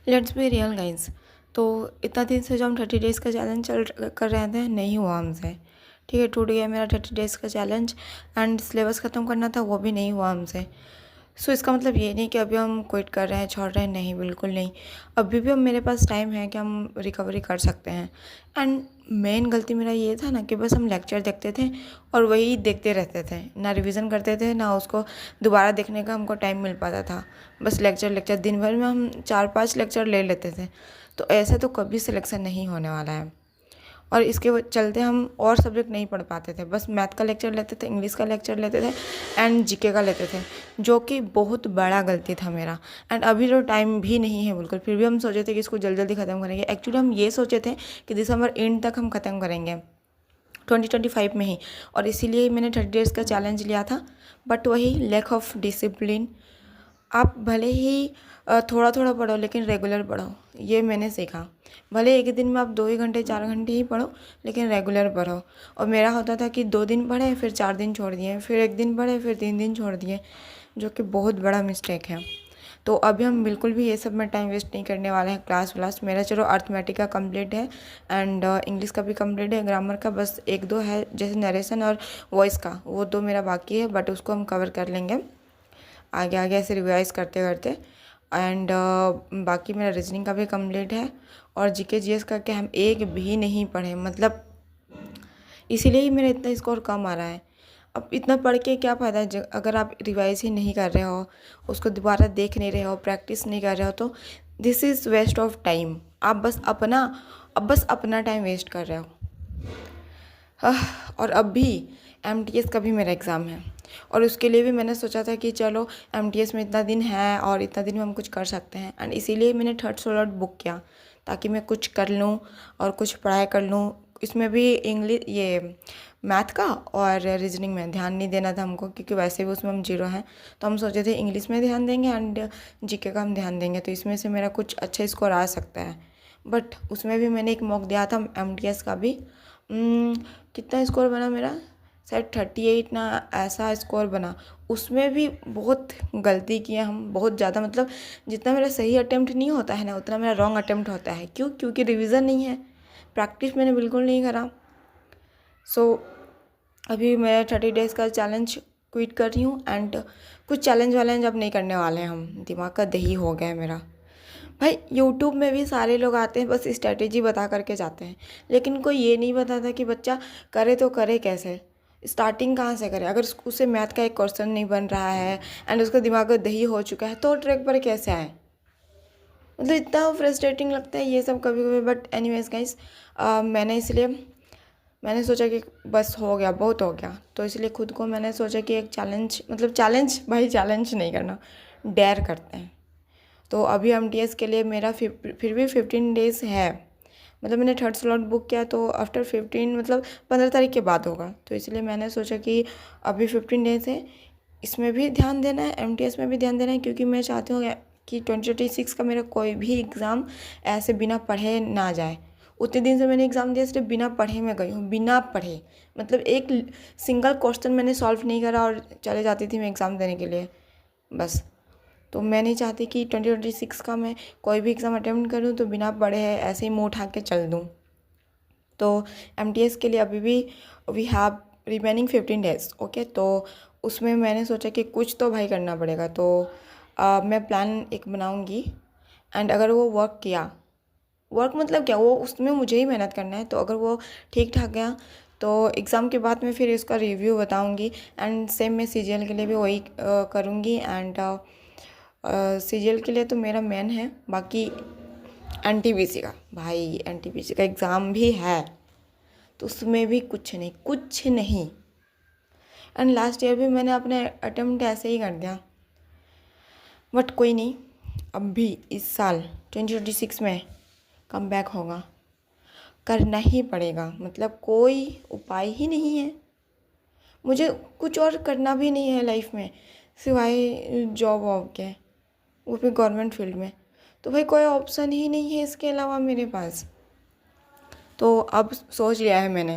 Let's be real guys. तो इतना दिन से जो हम 30 डेज़ का चैलेंज चल कर रहे थे, नहीं हुआ हमसे। ठीक है, टूट गया मेरा 30 डेज़ का चैलेंज। एंड सिलेबस ख़त्म करना था, वो भी नहीं हुआ हमसे। सो इसका मतलब ये नहीं कि अभी हम क्विट कर रहे हैं, छोड़ रहे हैं, नहीं, बिल्कुल नहीं। अभी भी अब मेरे पास टाइम है कि हम रिकवरी कर सकते हैं। एंड मेन गलती मेरा ये था ना कि बस हम लेक्चर देखते थे और वही देखते रहते थे, ना रिवीजन करते थे, ना उसको दोबारा देखने का हमको टाइम मिल पाता था। बस लेक्चर लेक्चर दिन भर में हम 4-5 लेक्चर ले लेते थे। तो ऐसे तो कभी सिलेक्शन नहीं होने वाला है। और इसके चलते हम और सब्जेक्ट नहीं पढ़ पाते थे, बस मैथ का लेक्चर लेते थे, इंग्लिश का लेक्चर लेते थे एंड जीके का लेते थे, जो कि बहुत बड़ा गलती था मेरा। एंड अभी तो टाइम भी नहीं है बिल्कुल, फिर भी हम सोचे थे कि इसको जल्दी जल्दी ख़त्म करेंगे। एक्चुअली हम ये सोचे थे कि दिसंबर एंड तक हम ख़त्म करेंगे, 2025 में ही। और इसीलिए मैंने 30 डेज़ का चैलेंज लिया था। बट वही लैक ऑफ डिसिप्लिन। आप भले ही थोड़ा थोड़ा पढ़ो, लेकिन रेगुलर पढ़ो, ये मैंने सीखा। भले एक दिन में आप 2 ही घंटे 4 घंटे ही पढ़ो, लेकिन रेगुलर पढ़ो। और मेरा होता था कि 2 दिन पढ़े, फिर 4 दिन छोड़ दिए, फिर 1 दिन पढ़े, फिर 3 दिन छोड़ दिए, जो कि बहुत बड़ा मिस्टेक है। तो अभी हम बिल्कुल भी ये सब में टाइम वेस्ट नहीं करने वाले हैं। क्लास व्लास मेरा चलो अर्थमेटिक का कंप्लीट है एंड इंग्लिश का भी कंप्लीट है, ग्रामर का बस 1-2 है, जैसे नरेशन और वॉइस का, वो 2 मेरा बाकी है, बट उसको हम कवर कर लेंगे आगे आगे ऐसे रिवाइज करते करते। एंड बाकी मेरा रीजनिंग का भी कंप्लीट है। और जीके जीएस का क्या हम एक भी नहीं पढ़े, मतलब इसीलिए ही मेरा इतना स्कोर कम आ रहा है। अब इतना पढ़ के क्या फ़ायदा है अगर आप रिवाइज ही नहीं कर रहे हो, उसको दोबारा देख नहीं रहे हो, प्रैक्टिस नहीं कर रहे हो, तो this is waste of time. आप बस अपना टाइम वेस्ट कर रहे हो। और अब भी एमटीएस का भी मेरा एग्ज़ाम है, और उसके लिए भी मैंने सोचा था कि चलो एमटीएस में इतना दिन है और इतना दिन में हम कुछ कर सकते हैं। एंड इसीलिए मैंने थर्ड स्लॉट बुक किया, ताकि मैं कुछ कर लूँ और कुछ पढ़ाई कर लूँ। इसमें भी इंग्लिश, ये मैथ का और रीजनिंग में ध्यान नहीं देना था हमको, क्योंकि वैसे भी उसमें हम जीरो हैं। तो हम सोचे थे इंग्लिश में ध्यान देंगे एंड जीके का हम ध्यान देंगे, तो इसमें से मेरा कुछ अच्छा स्कोर आ सकता है। बट उसमें भी मैंने एक मॉक दिया था एमटीएस का भी। कितना स्कोर बना मेरा, शायद 38 ना ऐसा स्कोर बना। उसमें भी बहुत गलती किए हम, बहुत ज़्यादा, मतलब जितना मेरा सही अटेम्प्ट नहीं होता है ना, उतना मेरा रॉन्ग अटेम्प्ट होता है। क्यों? क्योंकि रिवीजन नहीं है, प्रैक्टिस मैंने बिल्कुल नहीं करा। सो अभी मैं 30 डेज़ का चैलेंज क्विट कर रही हूँ। एंड कुछ चैलेंज वैलेंज अब नहीं करने वाले हैं हम, दिमाग का दही हो गया है मेरा। भाई यूट्यूब में भी सारे लोग आते हैं, बस स्ट्रेटेजी बता करके जाते हैं, लेकिन कोई ये नहीं बताता कि बच्चा करे तो करे कैसे, स्टार्टिंग कहाँ से करे। अगर उससे मैथ का एक क्वेश्चन नहीं बन रहा है एंड उसका दिमाग का दही हो चुका है, तो ट्रैक पर कैसे आए। मतलब इतना फ्रस्ट्रेटिंग लगता है ये सब कभी कभी। बट एनीवेज गाइस, मैंने सोचा कि बस हो गया, बहुत हो गया। तो इसलिए खुद को मैंने सोचा कि एक चैलेंज, मतलब चैलेंज, भाई चैलेंज नहीं करना, डेयर करते हैं। तो अभी एमटीएस के लिए मेरा फिर भी 15 डेज़ है। मतलब मैंने थर्ड स्लॉट बुक किया, तो आफ्टर 15, मतलब 15 तारीख के बाद होगा। तो इसलिए मैंने सोचा कि अभी 15 डेज़ है, इसमें भी ध्यान देना है, एमटीएस में भी ध्यान देना है, क्योंकि मैं चाहती हूँ कि 2026 का मेरा कोई भी एग्ज़ाम ऐसे बिना पढ़े ना जाए। उतने दिन से मैंने एग्ज़ाम दिया, सिर्फ बिना पढ़े मैं गई हूँ, बिना पढ़े। मतलब एक सिंगल क्वेश्चन मैंने सॉल्व नहीं करा और चले जाती थी मैं एग्ज़ाम देने के लिए, बस। तो मैं नहीं चाहती कि 2026 का मैं कोई भी एग्ज़ाम अटेम्प्ट करूँ तो बिना पढ़े ऐसे ही मुँह उठा के चल दूँ। तो एमटीएस के लिए अभी भी we have remaining 15 days, okay. तो उसमें मैंने सोचा कि कुछ तो भाई करना पड़ेगा। तो मैं प्लान एक बनाऊँगी, एंड अगर वो वर्क किया, वर्क मतलब क्या, वो उसमें मुझे ही मेहनत करना है, तो अगर वो ठीक ठाक गया तो एग्ज़ाम के बाद मैं फिर इसका रिव्यू बताऊँगी। एंड सेम मैं सीजीएल के लिए भी वही करूँगी। एंड सीजीएल के लिए तो मेरा मेन है, बाकी एनटीपीसी का, भाई एनटीपीसी का एग्ज़ाम भी है, तो उसमें भी कुछ नहीं, कुछ नहीं। एंड लास्ट ईयर भी मैंने अपने अटेम्प्ट ऐसे ही कर दिया। बट कोई नहीं, अब भी इस साल 2026 में कम बैक होगा, करना ही पड़ेगा। मतलब कोई उपाय ही नहीं है, मुझे कुछ और करना भी नहीं है लाइफ में सिवाय जॉब वॉब के, वो भी गवर्नमेंट फील्ड में। तो भाई कोई ऑप्शन ही नहीं है इसके अलावा मेरे पास। तो अब सोच लिया है मैंने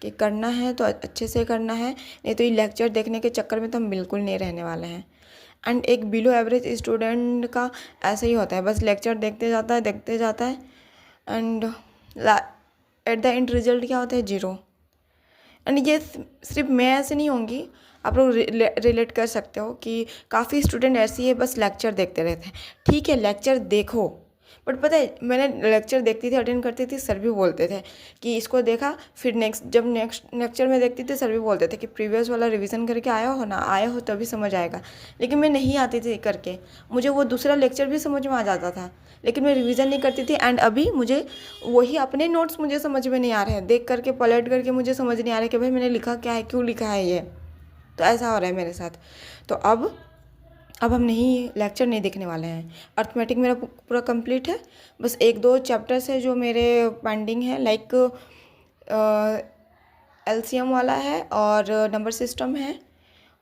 कि करना है तो अच्छे से करना है, नहीं तो ये लेक्चर देखने के चक्कर में तो हम बिल्कुल नहीं रहने वाले हैं। एंड एक बिलो एवरेज स्टूडेंट का ऐसा ही होता है, बस लेक्चर देखते जाता है and at the end result क्या होता है, 0। एंड ये सिर्फ मैं ऐसे नहीं होंगी, आप लोग रिलेट कर सकते हो कि काफ़ी स्टूडेंट ऐसी है बस लेक्चर देखते रहते हैं। ठीक है, लेक्चर देखो, बट पता है मैंने लेक्चर देखती थी, अटेंड करती थी, सर भी बोलते थे कि इसको देखा, फिर नेक्स्ट लेक्चर में देखती थी, सर भी बोलते थे कि प्रीवियस वाला रिवीजन करके आया हो ना, आया हो तभी समझ आएगा। लेकिन मैं नहीं आती थी करके, मुझे वो दूसरा लेक्चर भी समझ में आ जाता था, लेकिन मैं रिवीजन नहीं करती थी। एंड अभी मुझे वही अपने नोट्स मुझे समझ में नहीं आ रहे हैं, देख करके पलट करके मुझे समझ नहीं आ रहा है कि भाई मैंने लिखा क्या है, क्यों लिखा है ये। तो ऐसा हो रहा है मेरे साथ। तो अब हम नहीं लेक्चर नहीं देखने वाले हैं। अर्थमेटिक मेरा पूरा कंप्लीट है, बस 1-2 चैप्टर्स है जो मेरे पेंडिंग है, लाइक एलसीएम वाला है और नंबर सिस्टम है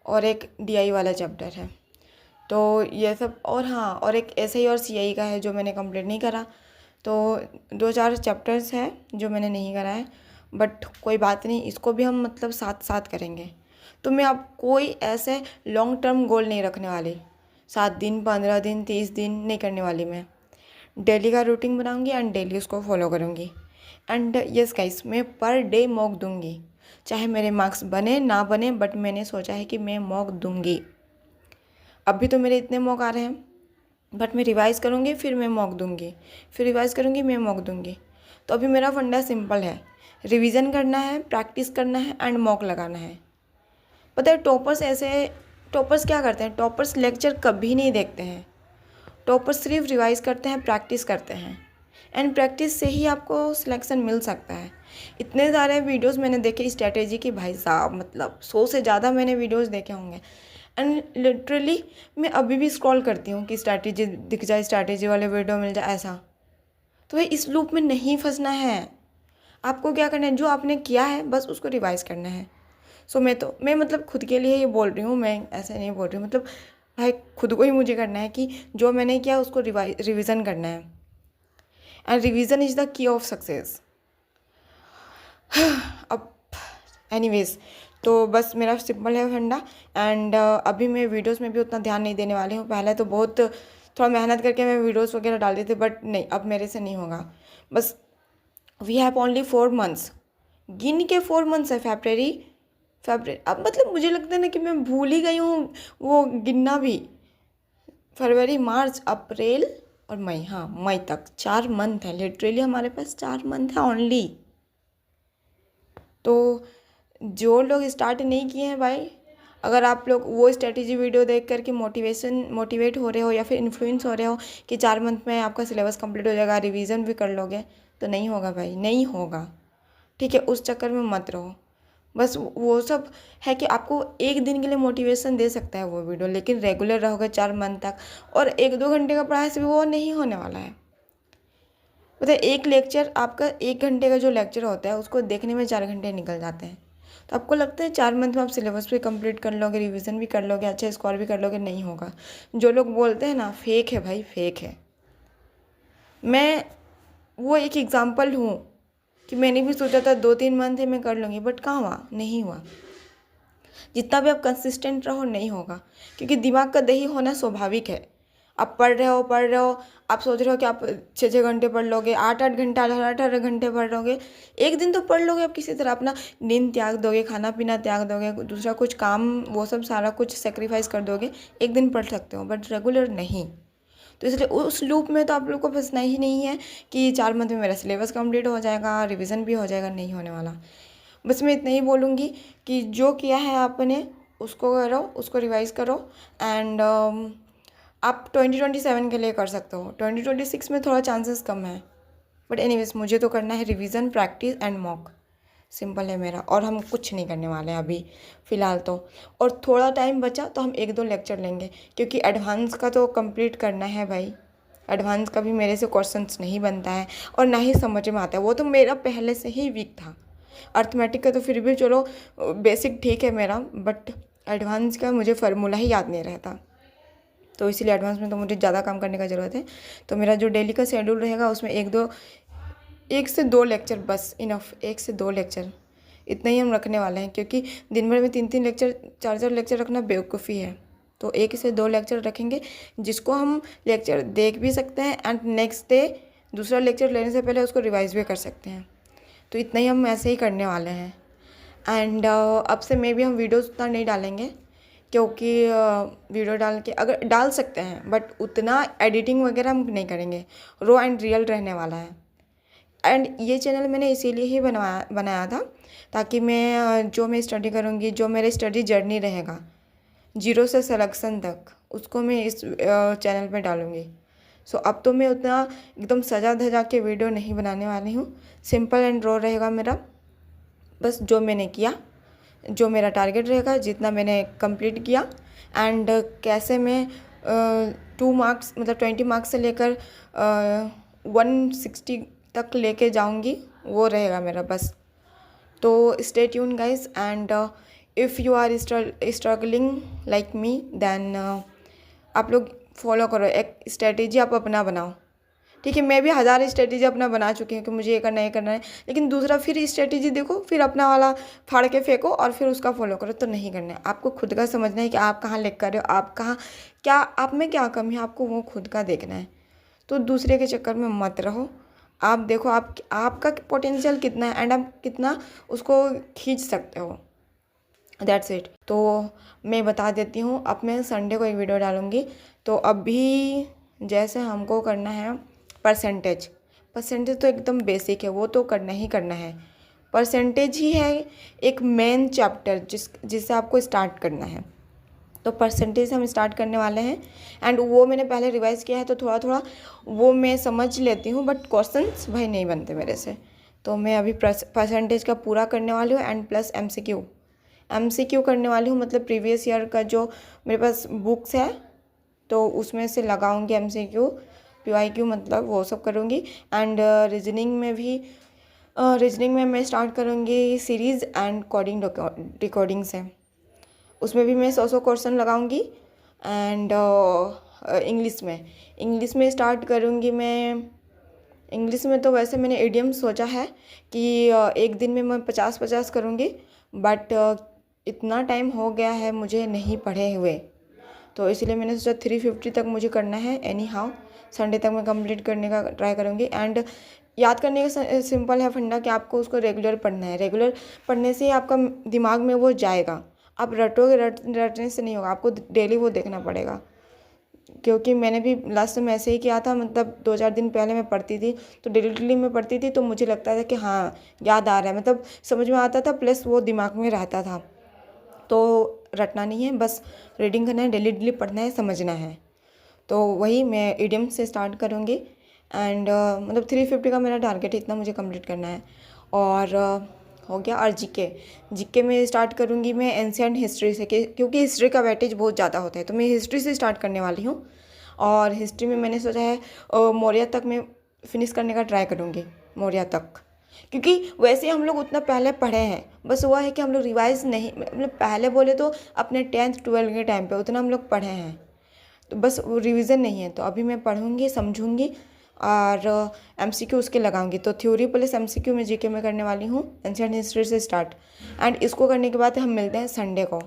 और एक डीआई वाला चैप्टर है। तो ये सब, और हाँ, और एक एसआई और सीआई का है जो मैंने कंप्लीट नहीं करा। तो 2-4 चैप्टर्स है जो मैंने नहीं करा है, बट कोई बात नहीं, इसको भी हम मतलब साथ साथ करेंगे। तो मैं अब कोई ऐसे लॉन्ग टर्म गोल नहीं रखने वाली, 7 दिन, 15 दिन, 30 दिन नहीं करने वाली। मैं डेली का रूटीन बनाऊंगी एंड डेली उसको फॉलो करूंगी। एंड यस गाइस, मैं पर डे मॉक दूंगी, चाहे मेरे मार्क्स बने ना बने, बट मैंने सोचा है कि मैं मॉक दूंगी। अभी तो मेरे इतने मॉक आ रहे हैं, बट मैं रिवाइज़ करूँगी, फिर मैं मॉक दूंगी, फिर रिवाइज़ करूँगी, मैं मॉक दूंगी। तो अभी मेरा फंडा सिंपल है, रिवीजन करना है, प्रैक्टिस करना है एंड मॉक लगाना है। पता है टॉपर्स क्या करते हैं, टॉपर्स लेक्चर कभी नहीं देखते हैं, टॉपर्स सिर्फ रिवाइज़ करते हैं, प्रैक्टिस करते हैं। एंड प्रैक्टिस से ही आपको सिलेक्शन मिल सकता है। इतने सारे वीडियोस मैंने देखे स्ट्रैटेजी की, भाई साहब, मतलब 100 से ज़्यादा मैंने वीडियोस देखे होंगे। एंड लिटरली मैं अभी भी स्क्रॉल करती हूँ कि स्ट्रैटेजी दिख जाए, स्ट्रैटेजी वाले वीडियो मिल जाए, ऐसा। तो भाई इस लूप में नहीं फंसना है। आपको क्या करना है, जो आपने किया है बस उसको रिवाइज़ करना है। सो मैं मतलब खुद के लिए ये बोल रही हूँ, मैं ऐसे नहीं बोल रही हूँ, मतलब भाई खुद को ही मुझे करना है कि जो मैंने किया उसको रिविज़न करना है। And revision is the key of success. अब एनीवेज, तो बस मेरा सिंपल है फंडा। एंड अभी मैं वीडियोस में भी उतना ध्यान नहीं देने वाली हूँ। पहले तो बहुत थोड़ा मेहनत करके मैं वीडियोस वगैरह डालती थी, बट नहीं, अब मेरे से नहीं होगा। बस वी हैव ओनली 4 मंथ्स, गिन के 4 मंथ्स है, फेब्रवरी। अब मतलब मुझे लगता है ना कि मैं भूल ही गई हूँ वो गिनना भी। फरवरी, मार्च, अप्रैल और मई, हाँ मई तक 4 मंथ है, लिटरली हमारे पास 4 मंथ है ओनली। तो जो लोग स्टार्ट नहीं किए हैं भाई, अगर आप लोग वो स्ट्रेटेजी वीडियो देख कर के मोटिवेट हो रहे हो या फिर इन्फ्लुएंस हो रहे हो कि 4 मंथ में आपका सिलेबस कंप्लीट हो जाएगा, रिवीजन भी कर लोगे, तो नहीं होगा भाई, नहीं होगा। ठीक है, उस चक्कर में मत रहो। बस वो सब है कि आपको एक दिन के लिए मोटिवेशन दे सकता है वो वीडियो, लेकिन रेगुलर रहोगे 4 मंथ तक, और 1-2 घंटे का पढ़ाई से भी वो नहीं होने वाला है। पता है, एक लेक्चर आपका 1 घंटे का जो लेक्चर होता है उसको देखने में 4 घंटे निकल जाते हैं। तो आपको लगता है 4 मंथ में आप सिलेबस भी कंप्लीट कर लोगे, रिवीजन भी कर लोगे, अच्छा स्कोर भी कर लोगे? नहीं होगा। जो लोग बोलते हैं ना, फेक है भाई, फेक है। मैं वो एक एग्ज़ाम्पल हूँ कि मैंने भी सोचा था 2-3 मंथ है मैं कर लूँगी, बट कहाँ हुआ, नहीं हुआ। जितना भी आप कंसिस्टेंट रहो नहीं होगा, क्योंकि दिमाग का दही होना स्वाभाविक है। आप पढ़ रहे हो, आप सोच रहे हो कि आप 6-6 घंटे पढ़ लोगे, 8-8 घंटे, 18-18 घंटे पढ़ लोगे। एक दिन तो पढ़ लोगे आप, किसी तरह अपना नींद त्याग दोगे, खाना पीना त्याग दोगे, दूसरा कुछ काम वो सब सारा कुछ सेक्रीफाइस कर दोगे, एक दिन पढ़ सकते हो, बट रेगुलर नहीं। तो इसलिए उस लूप में तो आप लोग को फंसना ही नहीं है कि 4 मंथ में मेरा सिलेबस कंप्लीट हो जाएगा, रिवीजन भी हो जाएगा, नहीं होने वाला। बस मैं इतना ही बोलूँगी कि जो किया है आपने उसको करो, उसको रिवाइज़ करो। एंड आप 2027 के लिए कर सकते हो, 2026 में थोड़ा चांसेस कम है, बट एनीवेज मुझे तो करना है revision, practice and mock. Simple है मेरा, और हम कुछ नहीं करने वाले हैं अभी फ़िलहाल तो। और थोड़ा टाइम बचा तो हम 1-2 लेक्चर लेंगे, क्योंकि एडवांस का तो कंप्लीट करना है भाई। एडवांस का भी मेरे से क्वेश्चंस नहीं बनता है और ना ही समझ में आता है, वो तो मेरा पहले से ही वीक था। अर्थमेटिक का तो फिर भी चलो बेसिक ठीक है मेरा, बट एडवांस का मुझे फार्मूला ही याद नहीं रहता, तो इसीलिए एडवांस में तो मुझे ज़्यादा काम करने का ज़रूरत है। तो मेरा जो डेली का शेड्यूल रहेगा उसमें 1 से 2 लेक्चर बस इनफ, 1 से 2 लेक्चर इतना ही हम रखने वाले हैं, क्योंकि दिन भर में 3-3 लेक्चर, 4-4 लेक्चर रखना बेवकूफ़ी है। तो 1 से 2 लेक्चर रखेंगे जिसको हम लेक्चर देख भी सकते हैं एंड नेक्स्ट डे दूसरा लेक्चर लेने से पहले उसको रिवाइज भी कर सकते हैं। तो इतना ही हम ऐसे ही करने वाले हैं। एंड अब से मे भी हम वीडियोस उतना नहीं डालेंगे, क्योंकि वीडियो डाल के अगर डाल सकते हैं बट उतना एडिटिंग वगैरह हम नहीं करेंगे, रॉ एंड रियल रहने वाला है। एंड ये चैनल मैंने इसीलिए ही बनाया था ताकि मैं जो मैं स्टडी करूँगी, जो मेरे स्टडी जर्नी रहेगा 0 से सिलेक्शन तक, उसको मैं इस चैनल पे डालूँगी। सो अब तो मैं उतना एकदम सजा धजा के वीडियो नहीं बनाने वाली हूँ, सिंपल एंड रॉ रहेगा मेरा। बस जो मैंने किया, जो मेरा टारगेट रहेगा, जितना मैंने कंप्लीट किया एंड कैसे मैं 2 मार्क्स मतलब 20 मार्क्स से लेकर 160 तक लेके जाऊंगी, वो रहेगा मेरा बस। तो stay tune guys and if you are struggling like me then आप लोग फॉलो करो, एक स्ट्रेटेजी आप अपना बनाओ। ठीक है, मैं भी 1000 स्ट्रेटेजी अपना बना चुकी हूँ कि मुझे ये करना है, लेकिन दूसरा फिर स्ट्रेटेजी देखो, फिर अपना वाला फाड़ के फेंको और फिर उसका फॉलो करो, तो नहीं करना है। आपको खुद का समझना है कि आप कहाँ लेक कर रहे हो, आप कहाँ क्या आप में क्या कमी है, आपको वो खुद का देखना है। तो दूसरे के चक्कर में मत रहो, आप देखो आपका पोटेंशियल कितना है एंड आप कितना उसको खींच सकते हो, दैट्स इट। तो मैं बता देती हूँ, अब मैं संडे को एक वीडियो डालूँगी। तो अभी जैसे हमको करना है परसेंटेज तो एकदम बेसिक है, वो तो करना ही करना है। परसेंटेज ही है एक मेन चैप्टर जिससे आपको स्टार्ट करना है। तो परसेंटेज हम स्टार्ट करने वाले हैं एंड वो मैंने पहले रिवाइज़ किया है, तो थोड़ा थोड़ा वो मैं समझ लेती हूँ, बट क्वेश्चंस भाई नहीं बनते मेरे से। तो मैं अभी परसेंटेज का पूरा करने वाली हूँ एंड प्लस MCQ करने वाली हूँ। मतलब प्रीवियस ईयर का जो मेरे पास बुक्स है तो उसमें से लगाऊंगी MCQ, PYQ मतलब वो सब करूँगी। एंड रीजनिंग में मैं स्टार्ट करूँगी सीरीज़ एंड कोडिंग रिकॉर्डिंग से, उसमें भी मैं 100 क्वेश्चन लगाऊंगी। एंड इंग्लिश में स्टार्ट करूँगी मैं। इंग्लिश में तो वैसे मैंने इडियम सोचा है कि एक दिन में मैं 50-50 करूँगी, बट इतना टाइम हो गया है मुझे नहीं पढ़े हुए, तो इसलिए मैंने सोचा 350 तक मुझे करना है। एनी हाउ संडे तक मैं कंप्लीट करने का ट्राई करूँगी। एंड याद करने का सिंपल है फंडा कि आपको उसको रेगुलर पढ़ना है। रेगुलर पढ़ने से ही आपका दिमाग में वो जाएगा, आप रटोगे, रटने से नहीं होगा, आपको डेली वो देखना पड़ेगा। क्योंकि मैंने भी लास्ट में ऐसे ही किया था, मतलब 2-4 दिन पहले मैं पढ़ती थी तो डेली मैं पढ़ती थी, तो मुझे लगता था कि हाँ याद आ रहा है, मतलब समझ में आता था, प्लस वो दिमाग में रहता था। तो रटना नहीं है, बस रीडिंग करना है, डेली पढ़ना है, समझना है। तो वही मैं इडियम से स्टार्ट करूँगी एंड मतलब 350 का मेरा टारगेट है, इतना मुझे कंप्लीट करना है। और हो गया। और जीके में स्टार्ट करूँगी मैं एंशिएंट हिस्ट्री से, क्योंकि हिस्ट्री का वेटेज बहुत ज़्यादा होता है, तो मैं हिस्ट्री से स्टार्ट करने वाली हूँ। और हिस्ट्री में मैंने सोचा है मौर्य तक मैं फिनिश करने का ट्राई करूँगी, मौर्य तक, क्योंकि वैसे हम लोग उतना पहले पढ़े हैं, बस हुआ है कि हम लोग रिवाइज़ नहीं, मतलब पहले बोले तो अपने 10th 12th के टाइम पे उतना हम लोग पढ़े हैं, तो बस वो रिवीजन नहीं है। तो अभी मैं पढ़ूँगी, समझूँगी और MCQ उसके लगाऊंगी। तो थ्योरी प्लस MCQ में जीके में करने वाली हूँ एंशिएंट हिस्ट्री से स्टार्ट। एंड इसको करने के बाद हम मिलते हैं संडे को।